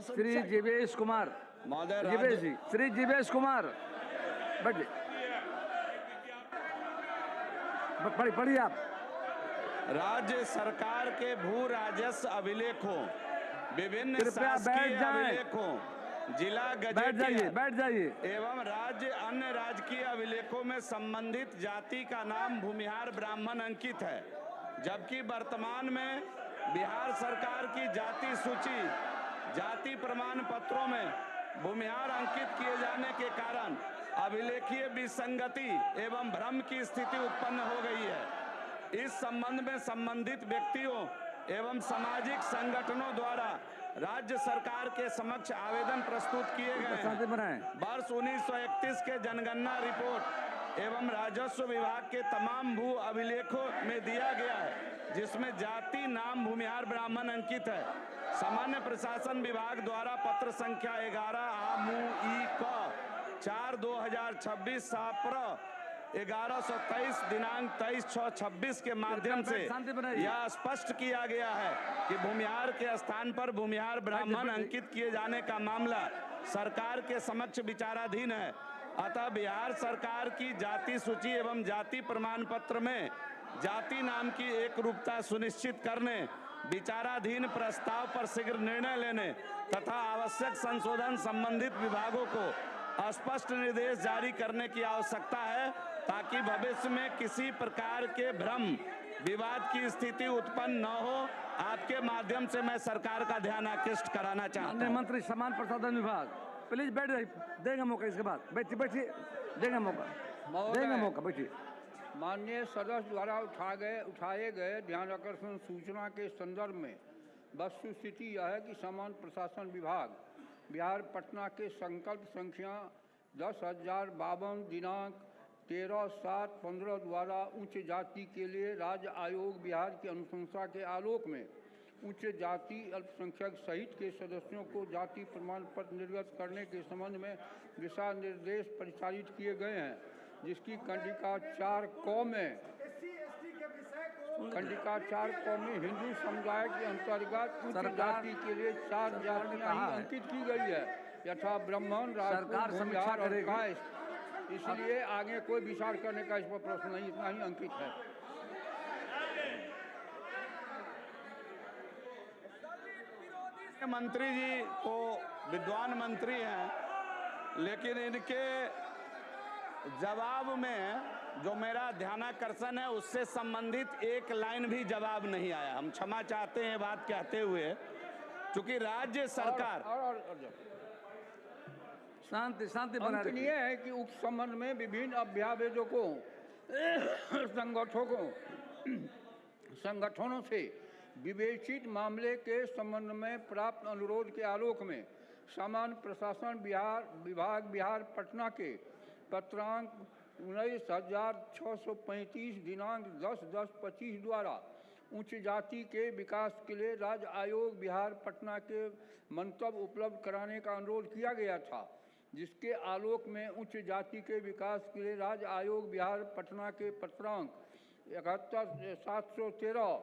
श्री जीवेश कुमार महोदय, जीवेश जी, श्री जीवेश कुमार बैठिए, पढ़िए आप। राज्य सरकार के भू राजस्व अभिलेखों, विभिन्न शासकीय अभिलेखों, जिला गजेटियर बैठ जाइए एवं राज्य अन्य राजकीय अभिलेखों में संबंधित जाति का नाम भूमिहार ब्राह्मण अंकित है, जबकि वर्तमान में बिहार सरकार की जाति सूची जाति प्रमाण पत्रों में भूमिहार अंकित किए जाने के कारण अभिलेखीय विसंगति एवं भ्रम की स्थिति उत्पन्न हो गई है। इस संबंध में संबंधित व्यक्तियों एवं सामाजिक संगठनों द्वारा राज्य सरकार के समक्ष आवेदन प्रस्तुत किए गए हैं। वर्ष 1931 के जनगणना रिपोर्ट एवं राजस्व विभाग के तमाम भू अभिलेखों में दिया गया है, जिसमें जाति नाम भूमिहार ब्राह्मण अंकित है। सामान्य प्रशासन विभाग द्वारा पत्र संख्या 11 AMUI 4/2026 साप्र 1123 दिनांक 23/6/26 के माध्यम से यह स्पष्ट किया गया है कि भूमिहार के स्थान पर भूमिहार ब्राह्मण अंकित किए जाने का मामला सरकार के समक्ष विचाराधीन है। अतः बिहार सरकार की जाति सूची एवं जाति प्रमाण पत्र में जाति नाम की एक रूपता सुनिश्चित करने, विचाराधीन प्रस्ताव पर शीघ्र निर्णय लेने तथा आवश्यक संशोधन संबंधित विभागों को स्पष्ट निर्देश जारी करने की आवश्यकता है, ताकि भविष्य में किसी प्रकार के भ्रम विवाद की स्थिति उत्पन्न न हो। आपके माध्यम से मैं सरकार का ध्यान आकृष्ट कराना चाहता हूं। मंत्री समान प्रसाधन विभाग, प्लीज बैठ जाइए, देंगे मौका इसके बाद, बैठिए, देंगे मौका, बैठिए। माननीय सदस्य द्वारा उठाए गए ध्यान आकर्षण सूचना के संदर्भ में वस्तुस्थिति यह है कि सामान्य प्रशासन विभाग बिहार पटना के संकल्प संख्या 10,052 दिनांक 13/7/15 द्वारा उच्च जाति के लिए राज्य आयोग बिहार की अनुशंसा के आलोक में उच्च जाति अल्पसंख्यक सहित के सदस्यों को जाति प्रमाण पत्र निर्गत करने के संबंध में दिशा निर्देश परिचालित किए गए हैं, जिसकी कंडिका 4 क में हिंदू समुदाय के अंतर्गत उच्च जाति के लिए 4 जातियां ही अंकित की गई है, यथा ब्राह्मण, राजपूत, भूमिहार और कायस्थ। इसलिए आगे कोई विचार करने का इस पर प्रश्न नहीं, इतना ही अंकित है। मंत्री जी तो विद्वान मंत्री हैं, लेकिन इनके जवाब में जो मेरा ध्यानाकर्षण है उससे संबंधित एक लाइन भी जवाब नहीं आया। हम क्षमा चाहते हैं बात कहते हुए, क्योंकि राज्य सरकार शांति बना रखिए। यह है कि उप संबंध में विभिन्न अभ्यावेदकों संगठनों से विवेचित मामले के संबंध में प्राप्त अनुरोध के आलोक में सामान्य प्रशासन विभाग बिहार पटना के पत्रांक 19,635 दिनांक 10/10/25 द्वारा उच्च जाति के विकास के लिए राज्य आयोग बिहार पटना के मंतव्य उपलब्ध कराने का अनुरोध किया गया था, जिसके आलोक में उच्च जाति के विकास के लिए राज्य आयोग बिहार पटना के पत्रांक 71,713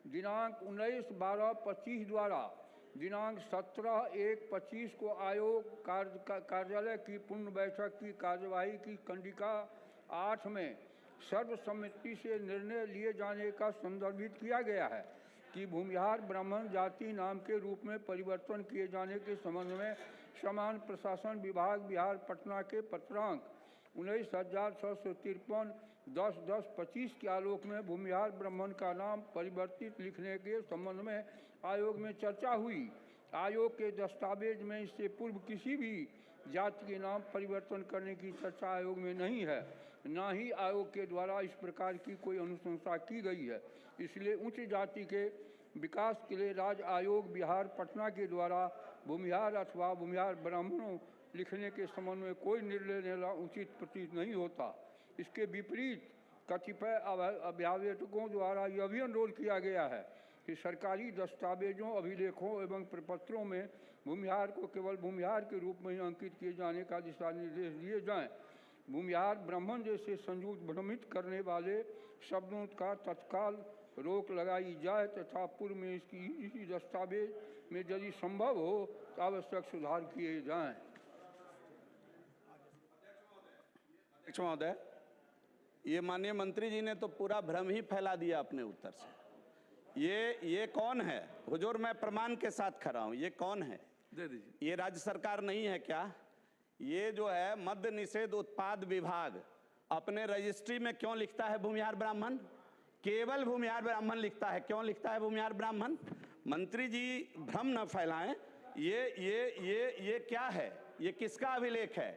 दिनांक 19/12/25 द्वारा दिनांक 17/1/25 को आयोग कार्यालय की पूर्ण बैठक की कार्यवाही की कंडिका 8 में सर्वसम्मति से निर्णय लिए जाने का संदर्भित किया गया है कि भूमिहार ब्राह्मण जाति नाम के रूप में परिवर्तन किए जाने के संबंध में सामान्य प्रशासन विभाग बिहार पटना के पत्रांक 19,653 10/10/25 के आलोक में भूमिहार ब्राह्मण का नाम परिवर्तित लिखने के संबंध में आयोग में चर्चा हुई। आयोग के दस्तावेज में इससे पूर्व किसी भी जाति के नाम परिवर्तन करने की चर्चा आयोग में नहीं है, न ही आयोग के द्वारा इस प्रकार की कोई अनुशंसा की गई है। इसलिए उच्च जाति के विकास के लिए राज्य आयोग बिहार पटना के द्वारा भूमिहार अथवा भूमिहार ब्राह्मणों लिखने के संबंध में कोई निर्णय लेना उचित प्रतीत नहीं होता। इसके विपरीत कतिपय अभ्यावेदकों द्वारा यह भी अनुरोध किया गया है कि सरकारी दस्तावेजों, अभिलेखों एवं प्रपत्रों में भूमिहार को केवल भूमिहार के रूप में ही अंकित किए जाने का दिशा निर्देश दिए जाएं। भूमिहार ब्राह्मण जैसे संयुक्त भ्रमित करने वाले शब्दों का तत्काल रोक लगाई जाए तथा पूर्व में इसी दस्तावेज में यदि संभव हो तो आवश्यक सुधार किए जाएं। अध्यक्ष महोदय, ये माननीय मंत्री जी ने तो पूरा भ्रम ही फैला दिया अपने उत्तर से। ये कौन है? हुजूर, मैं प्रमाण के साथ खड़ा हूं। ये कौन है? दे दीजिए। ये राज्य सरकार नहीं है क्या? ये जो है मद्य निषेध उत्पाद विभाग अपने रजिस्ट्री में क्यों लिखता है भूमिहार ब्राह्मण? केवल भूमिहार ब्राह्मण लिखता है। क्यों लिखता है भूमिहार ब्राह्मण? मंत्री जी भ्रम न फैलाएं। ये क्या है? ये किसका अभिलेख है?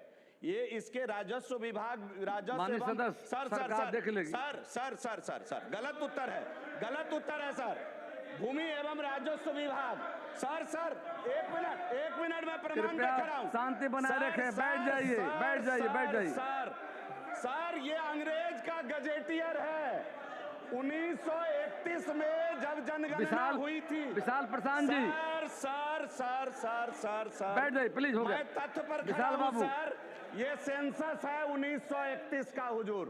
ये इसके राजस्व विभाग माननीय सदस्य, सरकार देख लेगी। सर गलत उत्तर है, गलत उत्तर है सर। भूमि एवं राजस्व विभाग। सर एक मिनट में प्रमाण देख रहा हूं। शांति बनाए रखें। बैठ जाइए। सर ये अंग्रेज का गजेटियर है। 1931 में जब जनगणना हुई थी। विशाल प्रशांत जी। सर बैठ जाइए प्लीज। हो गया। मैं तथ्य पर खड़ा विशाल हूं बाबू। सर। ये सेंसस है 1931 का हुजूर।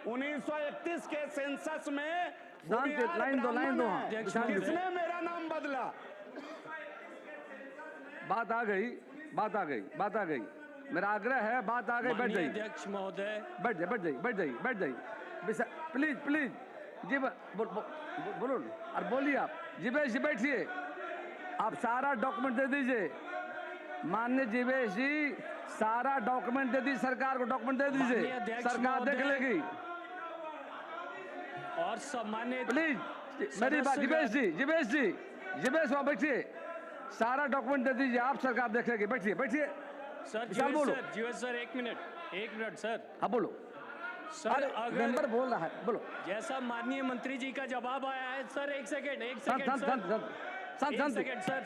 1931 के सेंसस में लाइन दो। किसने मेरा नाम बदला? बात आ गई। मेरा आग्रह है, बात आ गई। बैठ जाइए अध्यक्ष महोदय। बैठ जाइए। प्लीज जी बोलो और बोलिए आप। जीवेश जी बैठिए। आप सारा डॉक्यूमेंट दे दीजिए। माननीय जीवेश जी, सारा डॉक्यूमेंट दे दीजिए सरकार को। डॉक्यूमेंट दे दीजिए, सरकार देख लेगी। और सम्मानित प्लीज मेरी बात। जीवेश वहाँ बैठिए। सारा डॉक्यूमेंट दे दीजिए आप, सरकार देख लेगी। बैठिए। सर जीवेश सर एक मिनट सर। हाँ बोलो सर। अगर मेंबर बोल रहा है, बोलो। जैसा माननीय मंत्री जी का जवाब आया है सर। एक सेकंड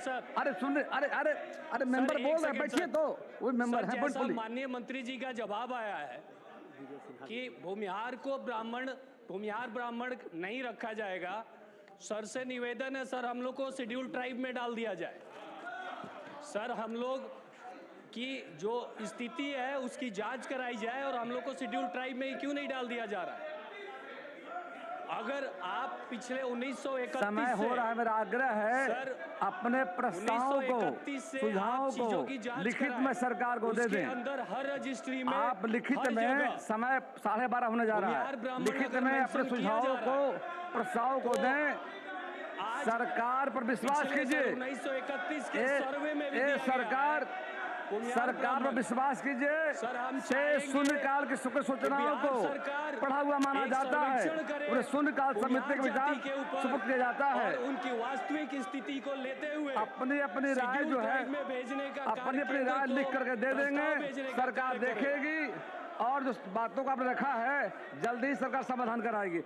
सर। अरे सुन रहे। अरे मेंबर बोल रहे हैं। बैठिए तो वो मेंबर है। जैसा माननीय मंत्री जी का जवाब आया है कि भूमिहार ब्राह्मण नहीं रखा जाएगा। सर से निवेदन है सर, हम लोग को शेड्यूल ट्राइब में डाल दिया जाए। सर हम लोग की जो स्थिति है उसकी जांच कराई जाए और हम लोग को शेड्यूल ट्राइब में क्यों नहीं डाल दिया जा रहा है? अगर आप पिछले 1931 समय हो रहा है, मेरा आग्रह है सर, अपने प्रस्ताव को, सुझाव को लिखित में सरकार को दे दें। अंदर हर रजिस्ट्री में आप लिखित में, समय 12:30 होने जा रहा है, लिखित में अपने सुझावों को, प्रस्ताव को दें। सरकार पर विश्वास कीजिए। 1931 के सर्वे में भी सरकार पर विश्वास कीजिए। 6 शून्यकाल की सूचनाओं को पढ़ा हुआ माना जाता है। पूरे शून्यकाल समिति के विचार सुपुर्द किया जाता है। उनकी वास्तविक स्थिति को लेते हुए अपनी राय जो है, अपनी राय लिख करके दे देंगे। सरकार देखेगी और जो बातों को आपने रखा है जल्दी ही सरकार समाधान कराएगी।